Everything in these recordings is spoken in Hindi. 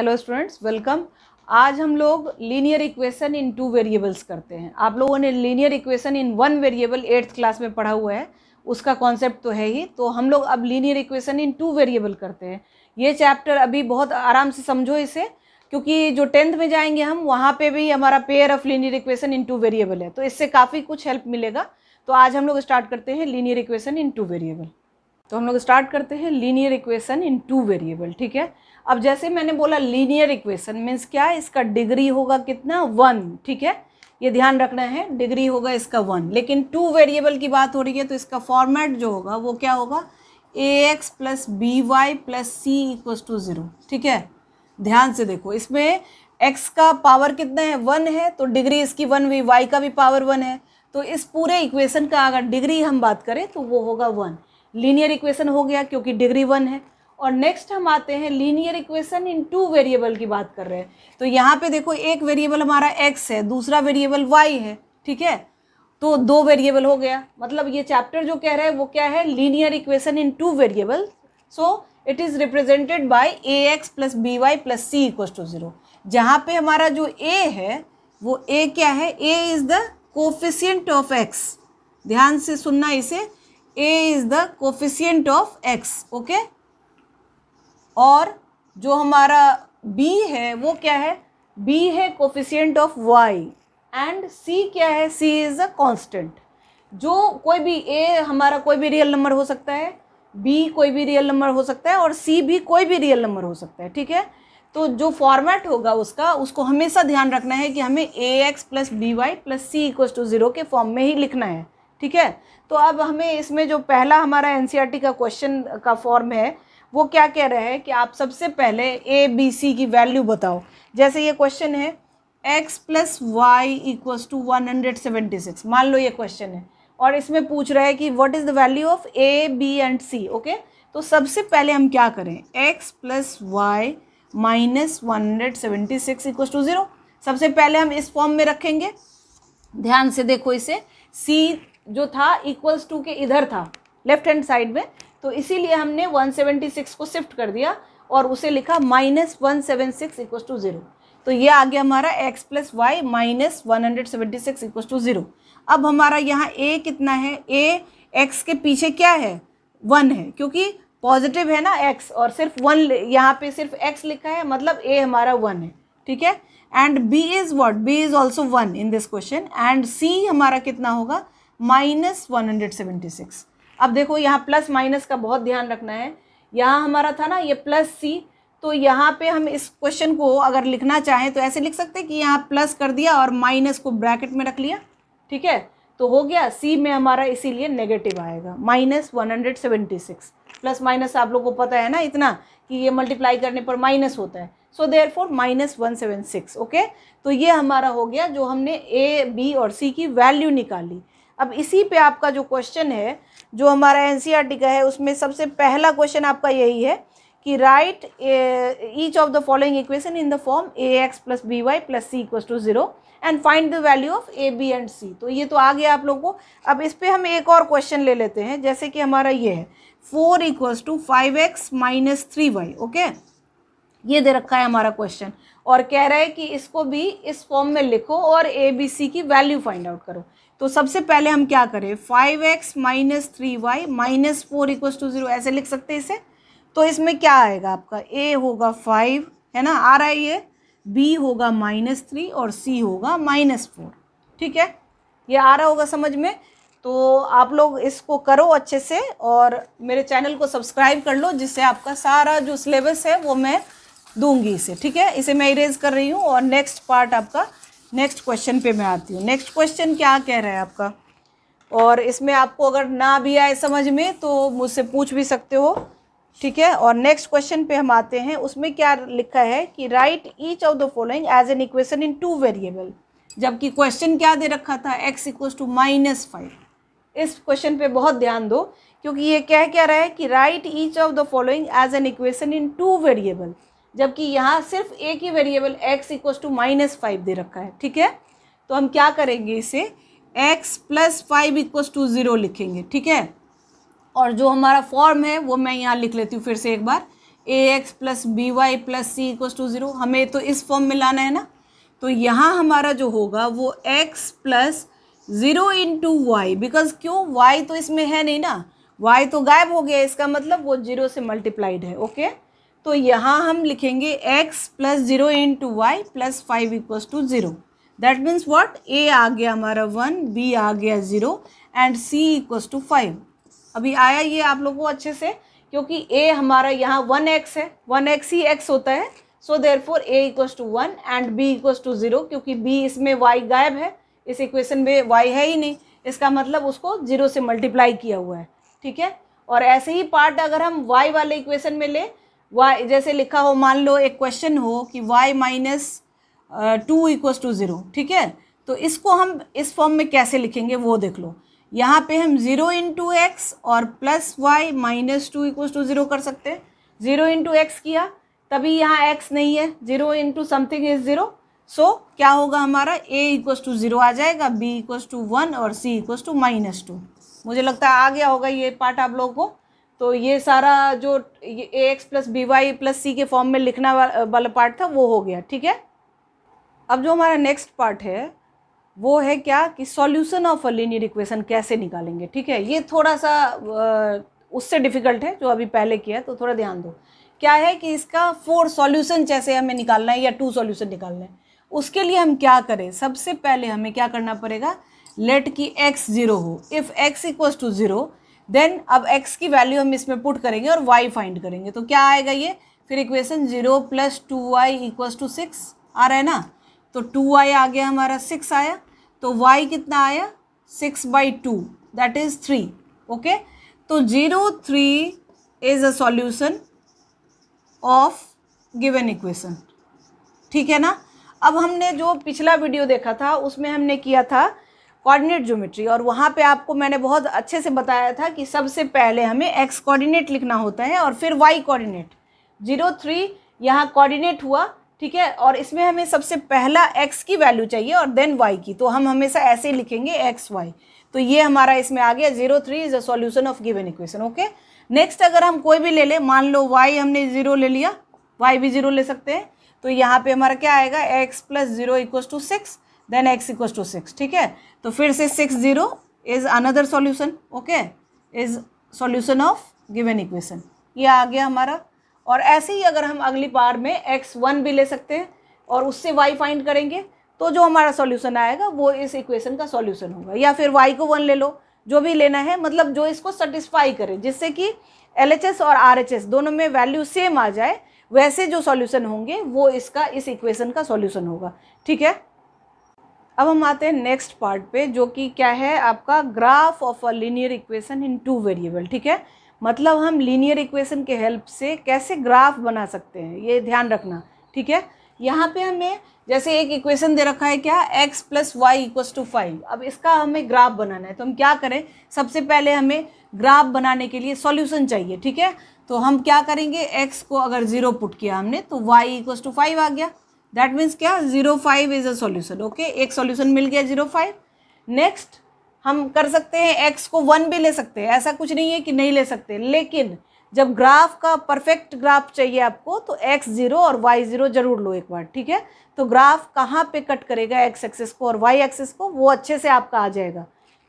Hello students, welcome. आज हम लोग लीनियर इक्वेशन इन 2 वेरिएबल्स करते हैं। आप लोगों ने लीनियर इक्वेशन इन 1 वेरिएबल 8th क्लास में पढ़ा हुआ है, उसका कॉन्सेप्ट तो है ही। तो हम लोग अब लीनियर इक्वेशन इन 2 वेरिएबल करते हैं। ये चैप्टर अभी बहुत आराम से समझो इसे, क्योंकि जो 10th में जाएंगे हम, वहाँ पे भी हमारा pair of linear equation in 2 variable है, तो इससे काफ़ी कुछ हेल्प मिलेगा। तो आज हम लोग स्टार्ट करते हैं लीनियर इक्वेशन इन 2 वेरिएबल। तो हम लोग स्टार्ट करते हैं लीनियर इक्वेशन इन 2 वेरिएबल, ठीक है। अब जैसे मैंने बोला लीनियर इक्वेशन मीन्स क्या है, इसका डिग्री होगा कितना 1, ठीक है। ये ध्यान रखना है, डिग्री होगा इसका 1। लेकिन 2 वेरिएबल की बात हो रही है तो इसका फॉर्मेट जो होगा वो क्या होगा, ax plus B Y plus C equals to 0, ठीक है। ध्यान से देखो, इसमें x का पावर कितना है 1 है, तो डिग्री इसकी 1 हुई, y का भी पावर 1 है, तो इस पूरे इक्वेशन का अगर डिग्री हम बात करें तो वो होगा 1। लीनियर इक्वेशन हो गया क्योंकि डिग्री 1 है। और नेक्स्ट हम आते हैं लीनियर इक्वेशन इन 2 वेरिएबल की बात कर रहे हैं। तो यहाँ पे देखो, एक वेरिएबल हमारा x है, दूसरा वेरिएबल y है, ठीक है। तो 2 वेरिएबल हो गया। मतलब ये चैप्टर जो कह रहा है वो क्या है, linear equation in 2 variable. So it is represented by ax plus B Y plus C equals to 0। जहाँ पे हमारा जो a है वो a क्या है, a is the coefficient of x। ध्यान से सुनना इसे, a is the coefficient of x, okay. और जो हमारा b है वो क्या है, b है coefficient of y, and c क्या है, c इज अ कांस्टेंट। जो कोई भी a हमारा कोई भी रियल नंबर हो सकता है, b कोई भी रियल नंबर हो सकता है, और c भी कोई भी रियल नंबर हो सकता है, ठीक है। तो जो फॉर्मेट होगा उसका, उसको हमेशा ध्यान रखना है कि हमें ax plus B Y plus C equals to 0 के फॉर्म में ही लिखना है, ठीक है। तो अब हमें इसमें जो पहला हमारा एनसीईआरटी का क्वेश्चन का फॉर्म है वो क्या कह रहा है कि आप सबसे पहले ए बी सी की वैल्यू बताओ। जैसे ये क्वेश्चन है x plus Y equals to 176, मान लो ये क्वेश्चन है, और इसमें पूछ रहा है कि what is the value of a b and c, okay. तो सबसे पहले हम क्या करें, x plus Y minus 176 equals to 0, सबसे पहले हम इस फॉर्म में रखेंगे। ध्यान से देखो इसे, c जो था इक्वल्स टू के इधर था, लेफ्ट हैंड साइड में, तो इसीलिए हमने 176 को शिफ्ट कर दिया और उसे लिखा माइनस 176 इक्वल्स टू 0। तो ये आ गया हमारा x plus Y minus 176 equals to 0। अब हमारा यहाँ a कितना है, a x के पीछे क्या है, 1 है, क्योंकि पॉजिटिव है ना x, और सिर्फ 1 यहाँ पे सिर्फ x लिखा है, मतलब a हमारा 1 है, ठीक है। And b is what, b is also 1 in this question, and c हमारा कितना होगा, माइनस 176। अब देखो यहाँ प्लस माइनस का बहुत ध्यान रखना है। यहाँ हमारा था ना ये प्लस सी, तो यहाँ पे हम इस क्वेश्चन को अगर लिखना चाहें तो ऐसे लिख सकते हैं कि यहाँ प्लस कर दिया और माइनस को ब्रैकेट में रख लिया, ठीक है। तो हो गया, सी में हमारा इसीलिए नेगेटिव आएगा, माइनस 176। प्लस माइनस आप लोग को पता है ना इतना कि ये मल्टीप्लाई करने पर माइनस होता है, सो देयरफॉर माइनस 176, ओके। तो ये हमारा हो गया जो हमने ए बी और सी की वैल्यू निकाली। अब इसी पे आपका जो क्वेश्चन है जो हमारा एनसीईआरटी का है, उसमें सबसे पहला क्वेश्चन आपका यही है कि write each of the following equation in the form ax plus B Y plus C equals to 0 and find the value of a b and c। तो ये तो आ गया आप लोगों को। अब इस पे हम एक और क्वेश्चन ले लेते हैं, जैसे कि हमारा ये है 4 equals to 5x minus 3y, okay. ये दे रखा है हमारा क्वेश्चन, और कह रहा है कि इसको भी इस फॉर्म में लिखो और a b c की वैल्यू फाइंड आउट करो। तो सबसे पहले हम क्या करें, 5x minus 3y minus 4 equals to 0, ऐसे लिख सकते हैं इसे। तो इसमें क्या आएगा आपका, a होगा 5, है ना, आ रहा है ये, b होगा माइनस 3 और c होगा माइनस 4, ठीक है। ये आ रहा होगा समझ में। तो आप लोग इसको करो अच्छे से, और मेरे चैनल को सब्सक्राइब कर लो, जिससे आपका सारा जो सिलेबस है वो मैं दूंगी इसे, ठीक है। इसे मैं इरेज कर रही हूँ, और नेक्स्ट पार्ट आपका, नेक्स्ट क्वेश्चन पे मैं आती हूँ। नेक्स्ट क्वेश्चन क्या कह रहा है आपका, और इसमें आपको अगर ना भी आए समझ में तो मुझसे पूछ भी सकते हो, ठीक है। और नेक्स्ट क्वेश्चन पे हम आते हैं, उसमें क्या लिखा है कि write each of the following as an equation in 2 variable, जबकि क्वेश्चन क्या दे रखा था, x इक्वल्स टू माइनस 5। इस क्वेश्चन पे बहुत ध्यान दो, क्योंकि ये क्या रहा है कि write each of the following as an equation in 2 variable, जबकि यहाँ सिर्फ एक ही variable x equals to minus 5 दे रखा है, ठीक है। तो हम क्या करेंगे, इसे x प्लस 5 इक्वल्स टू 0 लिखेंगे, ठीक है। और जो हमारा फॉर्म है वो मैं यहाँ लिख लेती हूँ फिर से एक बार, ax plus B Y plus C equals to 0, हमें तो इस फॉर्म में लाना है ना। तो यहाँ हमारा जो होगा वो x plus 0 into Y, because क्यों, y तो इसमें है नहीं ना, y तो गायब हो गया, इसका मतलब वो 0 से मल्टीप्लाइड है। ओके, तो यहाँ हम लिखेंगे x plus 0 into Y plus 5 equals to 0। That means what, a आ गया हमारा 1, b आ गया 0 एंड c इक्वल्स टू 5। अभी आया ये आप लोगों को अच्छे से, क्योंकि a हमारा यहाँ 1x है, 1x ही x होता है, so therefore a equals to 1 and b equals to 0, क्योंकि b इसमें y गायब है, इस इक्वेशन में y है ही नहीं, इसका मतलब उसको 0 से मल्टीप्लाई किया हुआ है। ठीक है, और ऐसे ही पार्ट अगर हम y वाले इक्वेशन में ले, y जैसे लिखा हो, मान लो एक क्वेश्चन हो कि y माइनस 2 इक्वल्स टू 0, ठीक है, तो इसको हम इस फॉर्म में कैसे लिखेंगे वो देख लो। यहाँ पे हम 0 इंटू एक्स और plus Y minus 2 equals to 0 कर सकते हैं। 0 इंटू एक्स किया, तभी यहाँ x नहीं है, 0 इंटू समथिंग इज 0, सो क्या होगा हमारा, a इक्वल्स टू 0 आ जाएगा, b इक्वल्स टू 1 और c इक्वल्स टू -2। मुझे लगता है आ गया होगा ये पार्ट आप लोगों को। तो ये सारा जो ax plus B Y plus C के फॉर्म में लिखना वाला पार्ट था वो हो गया। ठीक है, अब जो हमारा नेक्स्ट पार्ट है वो है क्या, कि solution of a linear equation कैसे निकालेंगे। ठीक है, ये थोड़ा सा उससे डिफिकल्ट है जो अभी पहले किया है, तो थोड़ा ध्यान दो। क्या है कि इसका 4 सॉल्यूशन जैसे हमें निकालना है या 2 सॉल्यूशन निकालना है, उसके लिए हम क्या करें, सबसे पहले हमें क्या करना पड़ेगा, लेट की x 0 हो। If x equals to 0 then अब x की वैल्यू हम इसमें पुट करेंगे और y फाइंड करेंगे, तो क्या आएगा ये, फिर equation 0 plus 2y equals to 6 आ रहा है ना। तो 2y आ गया हमारा, 6 आया, तो y कितना आया, 6/2 दैट इज़ 3। ओके, तो 0, 3 is a solution of given equation. ठीक है ना। अब हमने जो पिछला वीडियो देखा था उसमें हमने किया था कोऑर्डिनेट ज्योमेट्री, और वहाँ पे आपको मैंने बहुत अच्छे से बताया था कि सबसे पहले हमें x कोऑर्डिनेट लिखना होता है और फिर y कोऑर्डिनेट। 0, 3 यहाँ कोऑर्डिनेट हुआ, ठीक है, और इसमें हमें सबसे पहला x की वैल्यू चाहिए और देन y की, तो हम हमेशा ऐसे ही लिखेंगे x y। तो ये हमारा इसमें आ गया 0, 3 is a solution of given equation. Okay, next अगर हम कोई भी ले ले, मान लो y हमने 0 ले लिया, y भी 0 ले सकते हैं, तो यहाँ पे हमारा क्या आएगा, x plus 0 equals to 6 then x equals to 6। ठीक है, तो फिर से 6, 0 is another solution. Okay, is solution of given equation, ये आ गया हमारा। और ऐसे ही अगर हम अगली बार में x1 भी ले सकते हैं और उससे y फाइंड करेंगे, तो जो हमारा सॉल्यूशन आएगा वो इस इक्वेशन का सॉल्यूशन होगा। या फिर y को 1 ले लो, जो भी लेना है, मतलब जो इसको सेटिस्फाई करे, जिससे कि LHS और RHS दोनों में वैल्यू सेम आ जाए, वैसे जो सॉल्यूशन होंगे वो इसका इस इक्वेशन का सॉल्यूशन होगा। ठीक है, अब हम आते हैं नेक्स्ट पार्ट पे, जो कि क्या है आपका graph of a linear equation in 2 variable. ठीक है, मतलब हम लीनियर इक्वेशन के हेल्प से कैसे ग्राफ बना सकते हैं, ये ध्यान रखना। ठीक है, यहाँ पे हमें जैसे एक इक्वेशन दे रखा है क्या, x plus Y equals to 5। अब इसका हमें ग्राफ बनाना है, तो हम क्या करें, सबसे पहले हमें ग्राफ बनाने के लिए सॉल्यूशन चाहिए। ठीक है, तो हम क्या करेंगे, x को अगर 0 पुट किया हमने तो y इक्वल्स टू 5 आ गया, दैट मीन्स क्या, 0, 5 इज अ सॉल्यूशन। ओके, एक सॉल्यूशन मिल गया 0, 5। नेक्स्ट हम कर सकते हैं x को 1 भी ले सकते हैं, ऐसा कुछ नहीं है कि नहीं ले सकते, लेकिन जब ग्राफ का परफेक्ट ग्राफ चाहिए आपको तो x 0 और y 0 जरूर लो एक बार। ठीक है, तो ग्राफ कहाँ पे कट करेगा x एक्सिस को और y एक्सिस को, वो अच्छे से आपका आ जाएगा।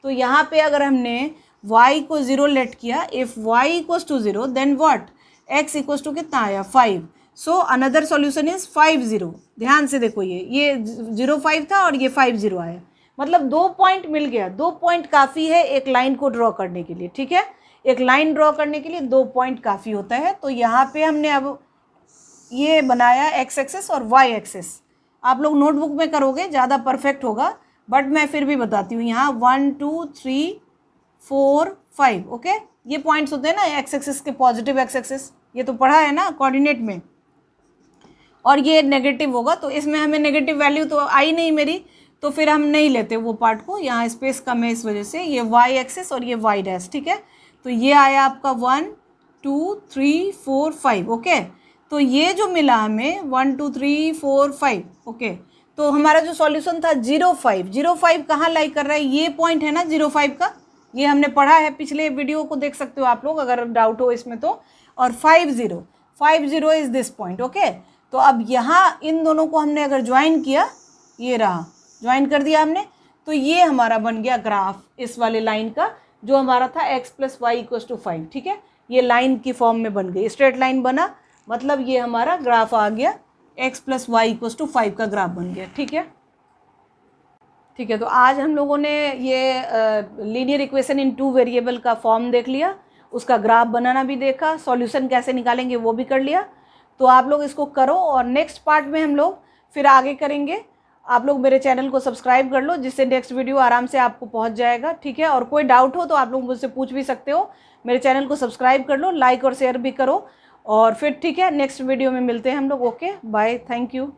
तो यहाँ पे अगर हमने y को 0 लेट किया, if y equals to 0 then what, x equals to कितना आया, 5। So another solution is 5, 0। ध्यान से देखो, ये 0, 5 था और ये 5, 0 आया, मतलब 2 पॉइंट मिल गया। 2 पॉइंट काफ़ी है एक लाइन को ड्रॉ करने के लिए। ठीक है, एक लाइन ड्रॉ करने के लिए 2 पॉइंट काफ़ी होता है। तो यहाँ पे हमने अब ये बनाया x एक्सेस और y एक्सेस। आप लोग नोटबुक में करोगे ज़्यादा परफेक्ट होगा, बट मैं फिर भी बताती हूँ। यहाँ 1, 2, 3, 4, 5। ओके, ये पॉइंट्स होते हैं ना x एक्सेस के, पॉजिटिव x एक्सेस, ये तो पढ़ा है ना कोऑर्डिनेट में, और ये नेगेटिव होगा, तो इसमें हमें नेगेटिव वैल्यू तो आई नहीं मेरी, तो फिर हम नहीं लेते वो पार्ट को, यहाँ स्पेस कम है इस वजह से। ये y एक्सेस और ये y डैश। ठीक है, तो ये आया आपका 1, 2, 3, 4, 5। ओके, तो ये जो मिला हमें 1, 2, 3, 4, 5। ओके, तो हमारा जो सॉल्यूशन था 0, 5। 0, 5 कहाँ लाई कर रहा है, ये पॉइंट है ना 0, 5 का, ये हमने पढ़ा है, पिछले वीडियो को देख सकते हो आप लोग अगर डाउट हो इसमें तो। और 5, 0, 50 इज़ दिस पॉइंट, ओके। तो अब यहाँ इन दोनों को हमने अगर ज्वाइन किया, ये रहा, ज्वाइन कर दिया हमने, तो ये हमारा बन गया ग्राफ इस वाले लाइन का, जो हमारा था x + y = 5, ठीक है। ये लाइन की फॉर्म में बन गई, स्ट्रेट लाइन बना, मतलब ये हमारा ग्राफ आ गया, x + y = 5 का ग्राफ बन गया, ठीक है। ठीक है, तो आज हम लोगों ने ये लीनियर इक्वेशन इन 2 वेरिएबल का फॉर्म देख लिया, उसका ग्राफ बनाना भी देखा, सॉल्यूशन कैसे निकालेंगे वो भी कर लिया। तो आप लोग इसको करो और नेक्स्ट पार्ट में हम लोग फिर आगे करेंगे। आप लोग मेरे चैनल को सब्सक्राइब कर लो, जिससे नेक्स्ट वीडियो आराम से आपको पहुंच जाएगा, ठीक है। और कोई डाउट हो तो आप लोग मुझसे पूछ भी सकते हो। मेरे चैनल को सब्सक्राइब कर लो, लाइक और शेयर भी करो, और फिर ठीक है नेक्स्ट वीडियो में मिलते हैं हम लोग। Okay, bye, thank you.